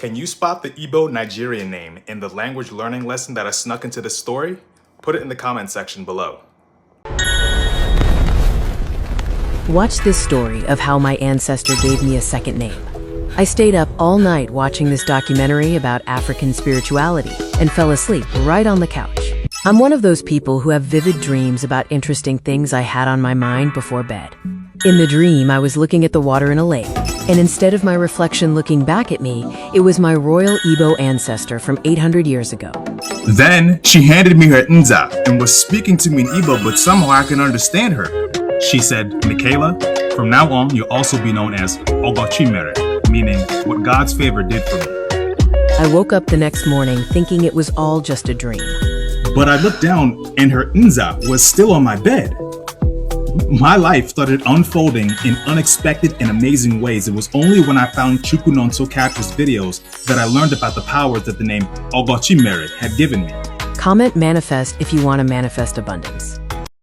Can you spot the Igbo Nigerian name in the language learning lesson that I snuck into this story? Put it in the comment section below. Watch this story of how my ancestor gave me a second name. I stayed up all night watching this documentary about African spirituality and fell asleep right on the couch. I'm one of those people who have vivid dreams about interesting things I had on my mind before bed. In the dream, I was looking at the water in a lake, and instead of my reflection looking back at me, it was my royal Igbo ancestor from 800 years ago. Then she handed me her nza and was speaking to me in Igbo, but somehow I can understand her. She said, "Michaela, from now on you'll also be known as Ogochimere, meaning what God's favor did for me." I woke up the next morning thinking it was all just a dream. But I looked down and her nza was still on my bed. My life started unfolding in unexpected and amazing ways. It was only when I found Chukwunonso Capture's videos that I learned about the powers that the name Ogochimere had given me. Comment manifest if you want to manifest abundance.